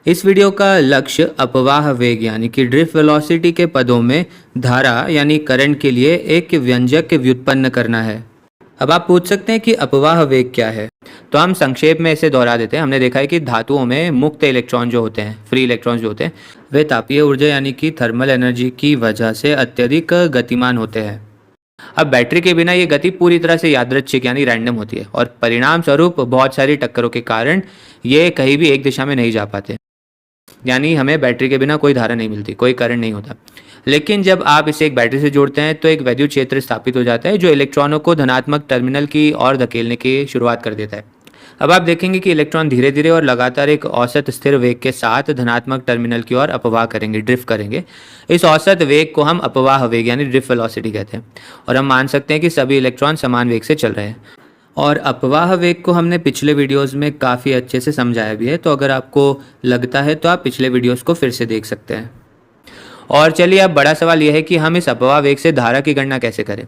इस वीडियो का लक्ष्य अपवाह वेग यानी कि ड्रिफ्ट वेलोसिटी के पदों में धारा यानी करंट के लिए एक व्यंजक व्युत्पन्न करना है। अब आप पूछ सकते हैं कि अपवाह वेग क्या है, तो हम संक्षेप में इसे दोहरा देते हैं। हमने देखा है कि धातुओं में मुक्त इलेक्ट्रॉन जो होते हैं, फ्री इलेक्ट्रॉन जो होते हैं, वे तापीय ऊर्जा यानी कि थर्मल एनर्जी की वजह से अत्यधिक गतिमान होते हैं। अब बैटरी के बिना ये गति पूरी तरह से यादृच्छिक यानी रैंडम होती है और परिणाम स्वरूप बहुत सारी टक्करों के कारण ये कहीं भी एक दिशा में नहीं जा पाते, यानी हमें बैटरी के बिना कोई धारा नहीं मिलती, कोई करंट नहीं होता। लेकिन जब आप इसे एक बैटरी से जोड़ते हैं तो एक वैद्युत क्षेत्र स्थापित हो जाता है जो इलेक्ट्रॉनों को धनात्मक टर्मिनल की ओर धकेलने की शुरुआत कर देता है। अब आप देखेंगे कि इलेक्ट्रॉन धीरे धीरे और लगातार एक औसत स्थिर वेग के साथ धनात्मक टर्मिनल की ओर अपवाह करेंगे, ड्रिफ्ट करेंगे। इस औसत वेग को हम अपवाह वेग यानी ड्रिफ्ट वेलोसिटी कहते हैं और हम मान सकते हैं कि सभी इलेक्ट्रॉन समान वेग से चल रहे हैं। और अपवाह वेग को हमने पिछले वीडियोस में काफ़ी अच्छे से समझाया भी है, तो अगर आपको लगता है तो आप पिछले वीडियोस को फिर से देख सकते हैं। और चलिए, अब बड़ा सवाल यह है कि हम इस अपवाह वेग से धारा की गणना कैसे करें।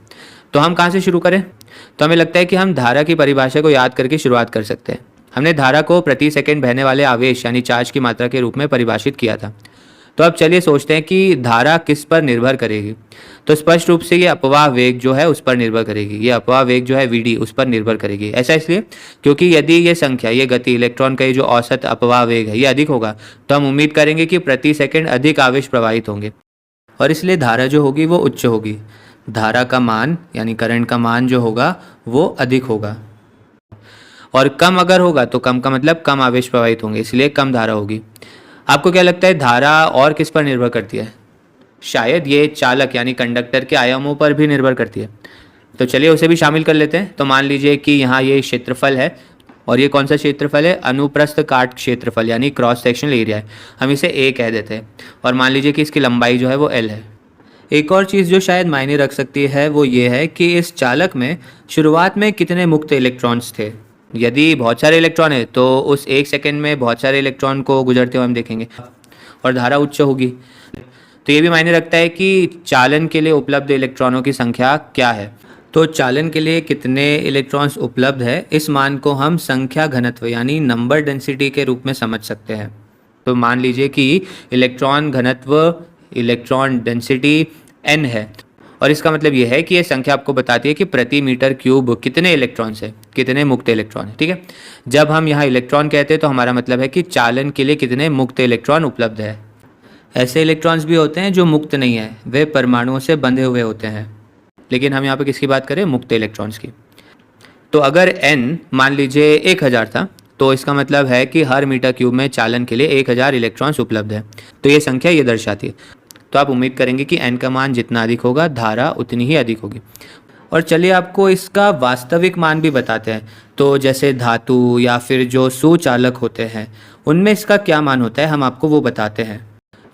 तो हम कहाँ से शुरू करें? तो हमें लगता है कि हम धारा की परिभाषा को याद करके शुरुआत कर सकते हैं। हमने धारा को प्रति सेकंड बहने वाले आवेश यानी चार्ज की मात्रा के रूप में परिभाषित किया था। तो अब चलिए सोचते हैं कि धारा किस पर निर्भर करेगी। तो स्पष्ट रूप से ये अपवाह वेग जो है उस पर निर्भर करेगी। ये अपवाह वेग जो है Vd उस पर निर्भर करेगी। ऐसा इसलिए क्योंकि यदि ये संख्या, ये गति, इलेक्ट्रॉन का ये जो औसत अपवाह वेग है ये अधिक होगा तो हम उम्मीद करेंगे कि प्रति सेकंड अधिक आवेश प्रवाहित होंगे और इसलिए धारा जो होगी वो उच्च होगी। धारा का मान यानी करंट का मान जो होगा वो अधिक होगा। और कम अगर होगा तो कम का मतलब कम आवेश प्रवाहित होंगे, इसलिए कम धारा होगी। आपको क्या लगता है धारा और किस पर निर्भर करती है? शायद ये चालक यानी कंडक्टर के आयामों पर भी निर्भर करती है। तो चलिए उसे भी शामिल कर लेते हैं। तो मान लीजिए कि यहाँ ये क्षेत्रफल है और ये कौन सा क्षेत्रफल है? अनुप्रस्थ काट क्षेत्रफल यानी क्रॉस सेक्शनल एरिया है। हम इसे A कह देते हैं और मान लीजिए कि इसकी लंबाई जो है वो L है। एक और चीज़ जो शायद मायने रख सकती है वो ये है कि इस चालक में शुरुआत में कितने मुक्त इलेक्ट्रॉन्स थे। यदि बहुत सारे इलेक्ट्रॉन है तो उस एक सेकंड में बहुत सारे इलेक्ट्रॉन को गुजरते हुए हम देखेंगे और धारा उच्च होगी। तो ये भी मायने रखता है कि चालन के लिए उपलब्ध इलेक्ट्रॉनों की संख्या क्या है। तो चालन के लिए कितने इलेक्ट्रॉन्स उपलब्ध है, इस मान को हम संख्या घनत्व यानी नंबर डेंसिटी के रूप में समझ सकते हैं। तो मान लीजिए कि इलेक्ट्रॉन घनत्व, इलेक्ट्रॉन डेंसिटी n है और इसका मतलब ये है कि ये संख्या आपको बताती है कि प्रति मीटर क्यूब कितने इलेक्ट्रॉन्स है, कितने मुक्त इलेक्ट्रॉन है। ठीक है, जब हम यहाँ इलेक्ट्रॉन कहते हैं तो हमारा मतलब है कि चालन के लिए कितने मुक्त इलेक्ट्रॉन उपलब्ध है। ऐसे इलेक्ट्रॉन्स भी होते हैं जो मुक्त नहीं है, वे परमाणुओं से बंधे हुए होते हैं, लेकिन हम यहाँ पे किसकी बात करें? मुक्त इलेक्ट्रॉन्स की। तो अगर n मान लीजिए 1000 था तो इसका मतलब है कि हर मीटर क्यूब में चालन के लिए 1000 इलेक्ट्रॉन्स उपलब्ध है। तो ये संख्या ये दर्शाती है। तो आप उम्मीद करेंगे कि n का मान जितना अधिक होगा धारा उतनी ही अधिक होगी। और चलिए आपको इसका वास्तविक मान भी बताते हैं। तो जैसे धातु या फिर जो सुचालक होते हैं उनमें इसका क्या मान होता है, हम आपको वो बताते हैं।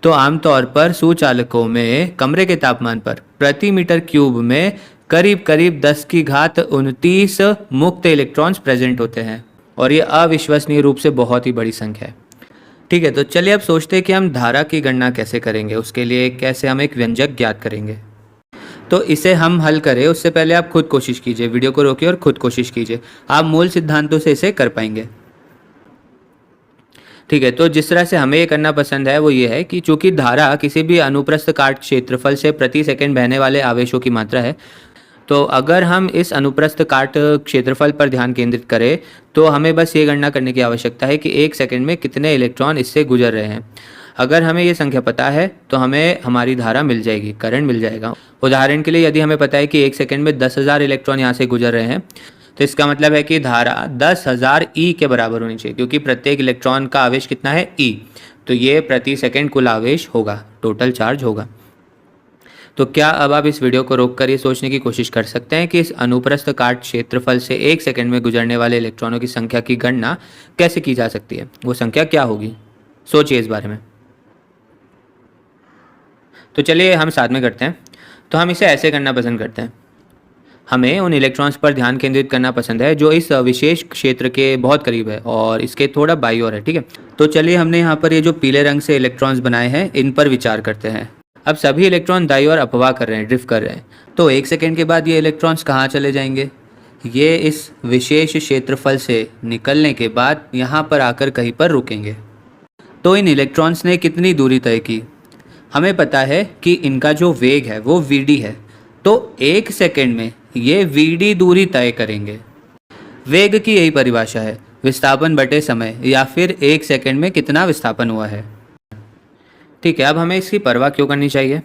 तो आमतौर पर सुचालकों में कमरे के तापमान पर प्रति मीटर क्यूब में करीब करीब 10⁻29 मुक्त इलेक्ट्रॉन्स प्रेजेंट होते हैं और ये अविश्वसनीय रूप से बहुत ही बड़ी संख्या है। ठीक है, तो चलिए अब सोचते हैं कि हम धारा की गणना कैसे करेंगे। उसके लिए कैसे हम एक व्यंजक ज्ञात करेंगे। तो इसे हम हल करें उससे पहले आप खुद कोशिश कीजिए, वीडियो को रोकिए और खुद कोशिश कीजिए। आप मूल सिद्धांतों से इसे कर पाएंगे। ठीक है, तो जिस तरह से हमें ये करना पसंद है वो ये है कि चूंकि धारा किसी भी अनुप्रस्थ काट क्षेत्रफल से प्रति सेकंड बहने वाले आवेशों की मात्रा है, तो अगर हम इस अनुप्रस्थ काट क्षेत्रफल पर ध्यान केंद्रित करें तो हमें बस ये गणना करने की आवश्यकता है कि एक सेकंड में कितने इलेक्ट्रॉन इससे गुजर रहे हैं। अगर हमें ये संख्या पता है तो हमें हमारी धारा मिल जाएगी, करंट मिल जाएगा। उदाहरण के लिए यदि हमें पता है कि एक सेकंड में 10,000 इलेक्ट्रॉन यहाँ से गुजर रहे हैं तो इसका मतलब है कि धारा 10,000 E के बराबर होनी चाहिए, क्योंकि प्रत्येक इलेक्ट्रॉन का आवेश कितना है? E। तो ये प्रति सेकंड कुल आवेश होगा, टोटल चार्ज होगा। तो क्या अब आप इस वीडियो को रोककर ये सोचने की कोशिश कर सकते हैं कि इस अनुप्रस्थ काट क्षेत्रफल से एक सेकंड में गुजरने वाले इलेक्ट्रॉनों की संख्या की गणना कैसे की जा सकती है? वो संख्या क्या होगी? सोचिए इस बारे में। तो चलिए हम साथ में करते हैं। तो हम इसे ऐसे करना पसंद करते हैं। हमें उन इलेक्ट्रॉन्स पर ध्यान केंद्रित करना पसंद है जो इस विशेष क्षेत्र के बहुत करीब है और इसके थोड़ा बाईं ओर है। ठीक है, तो चलिए हमने यहाँ पर ये जो पीले रंग से इलेक्ट्रॉन्स बनाए हैं इन पर विचार करते हैं। अब सभी इलेक्ट्रॉन दाईं ओर अपवाह कर रहे हैं, ड्रिफ्ट कर रहे हैं। तो एक सेकंड के बाद ये इलेक्ट्रॉन्स कहाँ चले जाएंगे? ये इस विशेष क्षेत्रफल से निकलने के बाद यहाँ पर आकर कहीं पर रुकेंगे। तो इन इलेक्ट्रॉन्स ने कितनी दूरी तय की? हमें पता है कि इनका जो वेग है वो vd है, तो 1 सेकेंड में ये vd दूरी तय करेंगे। वेग की यही परिभाषा है, विस्थापन बटे समय, या फिर 1 सेकेंड में कितना विस्थापन हुआ है। ठीक है, अब हमें इसकी परवाह क्यों करनी चाहिए?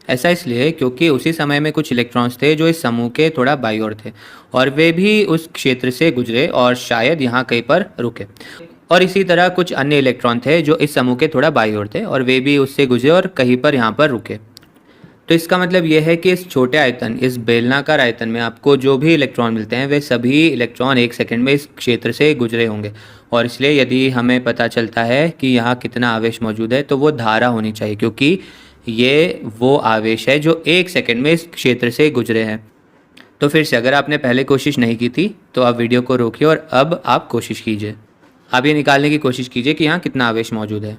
ऐसा इसलिए क्योंकि उसी समय में कुछ इलेक्ट्रॉन्स थे जो इस समूह के थोड़ा बाईं ओर थे और वे भी उस क्षेत्र से गुजरे और शायद यहाँ कहीं पर रुके। और इसी तरह कुछ अन्य इलेक्ट्रॉन थे जो इस समूह के थोड़ा बाईं ओर थे और वे भी उससे गुजरे और कहीं पर यहाँ पर रुके। तो इसका मतलब यह है कि इस छोटे आयतन, इस बेलनाकार आयतन में आपको जो भी इलेक्ट्रॉन मिलते हैं वे सभी इलेक्ट्रॉन 1 सेकंड में इस क्षेत्र से गुजरे होंगे। और इसलिए यदि हमें पता चलता है कि यहाँ कितना आवेश मौजूद है तो वो धारा होनी चाहिए, क्योंकि ये वो आवेश है जो 1 सेकंड में इस क्षेत्र से गुजरे हैं। तो फिर से, अगर आपने पहले कोशिश नहीं की थी तो आप वीडियो को रोकिए और अब आप कोशिश कीजिए। आप ये निकालने की कोशिश कीजिए कि यहाँ कितना आवेश मौजूद है।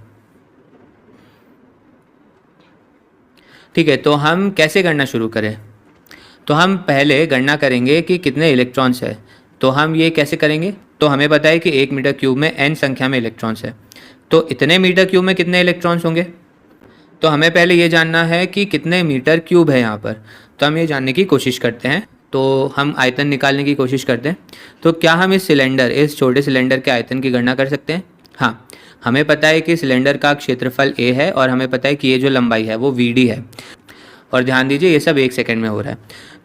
ठीक है, तो हम कैसे गणना शुरू करें? तो हम पहले गणना करेंगे कि कितने इलेक्ट्रॉन्स है। तो हम ये कैसे करेंगे? तो हमें पता है कि 1 मीटर क्यूब में n संख्या में इलेक्ट्रॉन्स है, तो इतने मीटर क्यूब में कितने इलेक्ट्रॉन्स होंगे? तो हमें पहले ये जानना है कि कितने मीटर क्यूब है यहाँ पर। तो हम ये जानने की कोशिश करते हैं, तो हम आयतन निकालने की कोशिश करते हैं। तो क्या हम इस सिलेंडर, इस छोटे सिलेंडर के आयतन की गणना कर सकते हैं? हाँ, हमें पता है कि सिलेंडर का क्षेत्रफल a है और हमें पता है कि ये जो लंबाई है वो vd है। और ध्यान दीजिए ये सब 1 सेकंड में हो रहा है,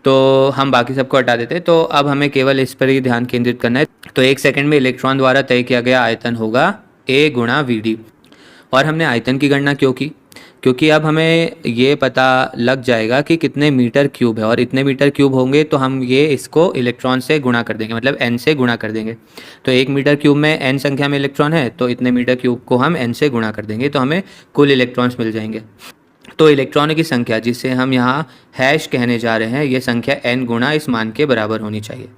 तो हम बाकी सबको हटा देते हैं। तो अब हमें केवल इस पर ही ध्यान केंद्रित करना है। तो 1 सेकंड में इलेक्ट्रॉन द्वारा तय किया गया आयतन होगा a गुणा vd। और हमने आयतन की गणना क्यों की? क्योंकि अब हमें ये पता लग जाएगा कि कितने मीटर क्यूब है, और इतने मीटर क्यूब होंगे तो हम ये इसको इलेक्ट्रॉन से गुणा कर देंगे, मतलब n से गुणा कर देंगे। तो 1 मीटर क्यूब में n संख्या में इलेक्ट्रॉन है, तो इतने मीटर क्यूब को हम n से गुणा कर देंगे, तो हमें कुल इलेक्ट्रॉन्स मिल जाएंगे। तो इलेक्ट्रॉनों की संख्या, जिसे हम यहाँ हैश कहने जा रहे हैं, ये संख्या n गुणा इस मान के बराबर होनी चाहिए।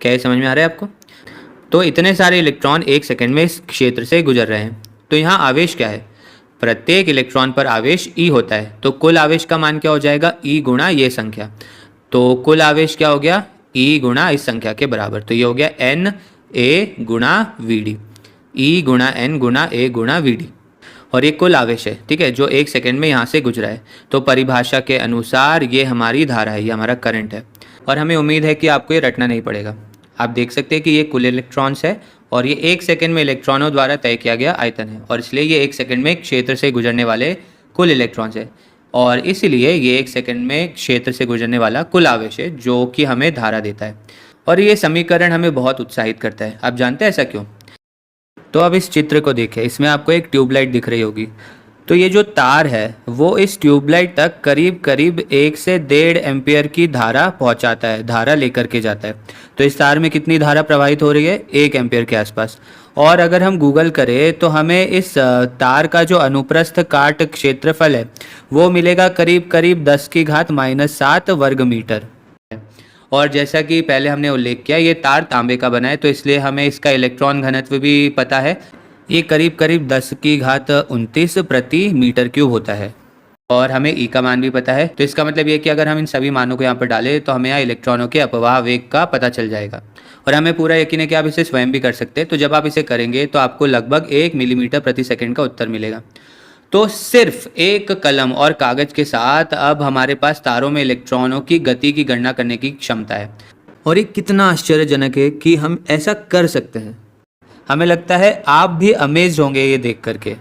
क्या ये समझ में आ रहा है आपको? तो इतने सारे इलेक्ट्रॉन 1 सेकंड में इस क्षेत्र से गुजर रहे हैं। तो यहाँ आवेश क्या है? प्रत्येक इलेक्ट्रॉन पर आवेश E होता है, तो कुल आवेश का मान क्या हो जाएगा? E गुणा ये संख्या। तो कुल आवेश क्या हो गया? E गुणा इस संख्या के बराबर। तो ये हो गया N A गुणा VD, E गुणा N गुणा A गुणा VD। और ये कुल आवेश है, ठीक है, जो 1 सेकंड में यहाँ से गुजरा है। तो परिभाषा के अनुसार ये हमारी धारा है, ये हमारा करंट है। और हमें उम्मीद है कि आपको ये रटना नहीं पड़ेगा। आप देख सकते हैं कि ये कुल इलेक्ट्रॉन्स है और ये 1 सेकंड में इलेक्ट्रॉनों द्वारा तय किया गया आयतन है, और इसलिए ये 1 सेकंड में क्षेत्र से गुजरने वाले कुल इलेक्ट्रॉन्स है, और इसलिए ये 1 सेकंड में क्षेत्र से गुजरने वाला कुल आवेश है जो कि हमें धारा देता है। और ये समीकरण हमें बहुत उत्साहित करता है। आप जानते हैं ऐसा क्यों? तो अब इस चित्र को देखें, इसमें आपको एक ट्यूबलाइट दिख रही होगी। तो ये जो तार है वो इस ट्यूबलाइट तक करीब करीब 1 से 1.5 एम्पियर की धारा पहुंचाता है, धारा लेकर के जाता है। तो इस तार में कितनी धारा प्रवाहित हो रही है? 1 एम्पियर के आसपास। और अगर हम गूगल करें तो हमें इस तार का जो अनुप्रस्थ काट क्षेत्रफल है वो मिलेगा करीब करीब 10⁻⁻7 वर्ग मीटर। और जैसा कि पहले हमने उल्लेख किया, ये तार तांबे का बना है, तो इसलिए हमें इसका इलेक्ट्रॉन घनत्व भी पता है। ये करीब करीब 10⁻29 प्रति मीटर क्यूब होता है। और हमें ई का मान भी पता है। तो इसका मतलब ये कि अगर हम इन सभी मानों को यहाँ पर डालें तो हमें यहाँ इलेक्ट्रॉनों के अपवाह वेग का पता चल जाएगा। और हमें पूरा यकीन है कि आप इसे स्वयं भी कर सकते हैं। तो जब आप इसे करेंगे तो आपको लगभग 1 मिलीमीटर प्रति सेकंड का उत्तर मिलेगा। तो सिर्फ एक कलम और कागज के साथ अब हमारे पास तारों में इलेक्ट्रॉनों की गति की गणना करने की क्षमता है। और ये कितना आश्चर्यजनक है कि हम ऐसा कर सकते हैं। हमें लगता है आप भी अमेज होंगे ये देख करके।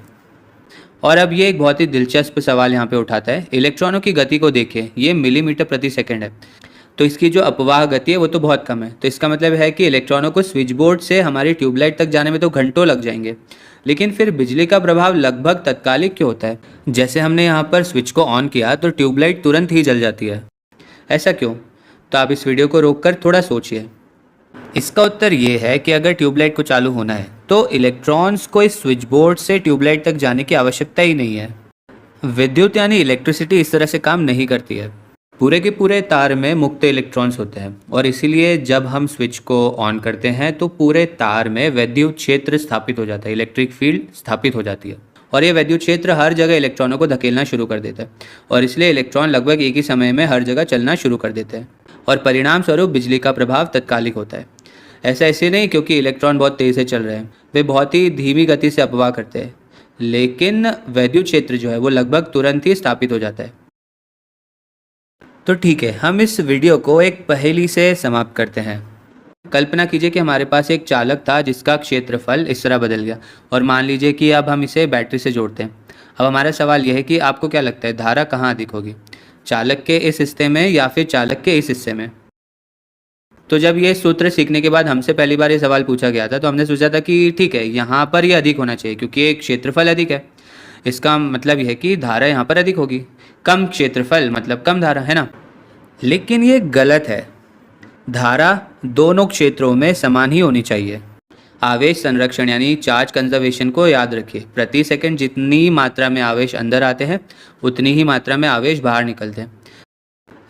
और अब ये एक बहुत ही दिलचस्प सवाल यहाँ पे उठाता है। इलेक्ट्रॉनों की गति को देखिए, ये मिलीमीटर प्रति सेकंड है, तो इसकी जो अपवाह गति है वो तो बहुत कम है। तो इसका मतलब है कि इलेक्ट्रॉनों को स्विच बोर्ड से हमारी ट्यूबलाइट तक जाने में तो घंटों लग जाएंगे, लेकिन फिर बिजली का प्रभाव लगभग तत्कालिक क्यों होता है? जैसे हमने यहाँ पर स्विच को ऑन किया तो ट्यूबलाइट तुरंत ही जल जाती है। ऐसा क्यों? तो आप इस वीडियो को रोककर थोड़ा सोचिए। इसका उत्तर ये है कि अगर ट्यूबलाइट को चालू होना है तो इलेक्ट्रॉन्स को इस स्विच बोर्ड से ट्यूबलाइट तक जाने की आवश्यकता ही नहीं है। विद्युत यानी इलेक्ट्रिसिटी इस तरह से काम नहीं करती है। पूरे के पूरे तार में मुक्त इलेक्ट्रॉन्स होते हैं और इसीलिए जब हम स्विच को ऑन करते हैं तो पूरे तार में वैद्युत क्षेत्र स्थापित हो जाता है, इलेक्ट्रिक फील्ड स्थापित हो जाती है। और ये वैद्युत क्षेत्र हर जगह इलेक्ट्रॉनों को धकेलना शुरू कर देता है और इसलिए इलेक्ट्रॉन लगभग एक ही समय में हर जगह चलना शुरू कर देते हैं और परिणाम स्वरूप बिजली का प्रभाव तत्कालिक होता है। ऐसा इसलिए नहीं क्योंकि इलेक्ट्रॉन बहुत तेज़ से चल रहे हैं, वे बहुत ही धीमी गति से अपवाह करते हैं। लेकिन वैद्युत क्षेत्र जो है वो लगभग तुरंत ही स्थापित हो जाता है। तो ठीक है, हम इस वीडियो को एक पहेली से समाप्त करते हैं। कल्पना कीजिए कि हमारे पास एक चालक था जिसका क्षेत्रफल इस तरह बदल गया, और मान लीजिए कि अब हम इसे बैटरी से जोड़ते हैं। अब हमारा सवाल यह है कि आपको क्या लगता है धारा कहाँ अधिक होगी, चालक के इस हिस्से में या फिर चालक के इस हिस्से में? तो जब ये सूत्र सीखने के बाद हमसे पहली बार ये सवाल पूछा गया था तो हमने सोचा था कि ठीक है, यहाँ पर ये अधिक होना चाहिए क्योंकि एक क्षेत्रफल अधिक है। इसका मतलब यह है कि धारा यहाँ पर अधिक होगी। कम क्षेत्रफल मतलब कम धारा, है ना? लेकिन ये गलत है। धारा दोनों क्षेत्रों में समान ही होनी चाहिए। आवेश संरक्षण यानी चार्ज कंजर्वेशन को याद रखिए। प्रति सेकंड जितनी मात्रा में आवेश अंदर आते हैं उतनी ही मात्रा में आवेश बाहर निकलते हैं।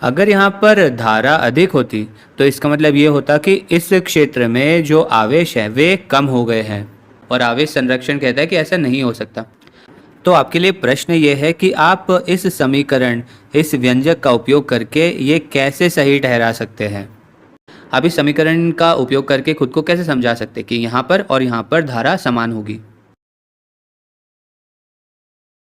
अगर यहाँ पर धारा अधिक होती तो इसका मतलब ये होता कि इस क्षेत्र में जो आवेश है वे कम हो गए हैं, और आवेश संरक्षण कहता है कि ऐसा नहीं हो सकता। तो आपके लिए प्रश्न ये है कि आप इस समीकरण, इस व्यंजक का उपयोग करके ये कैसे सही ठहरा सकते हैं। आप इस समीकरण का उपयोग करके खुद को कैसे समझा सकते हैं कि यहाँ पर और यहाँ पर धारा समान होगी।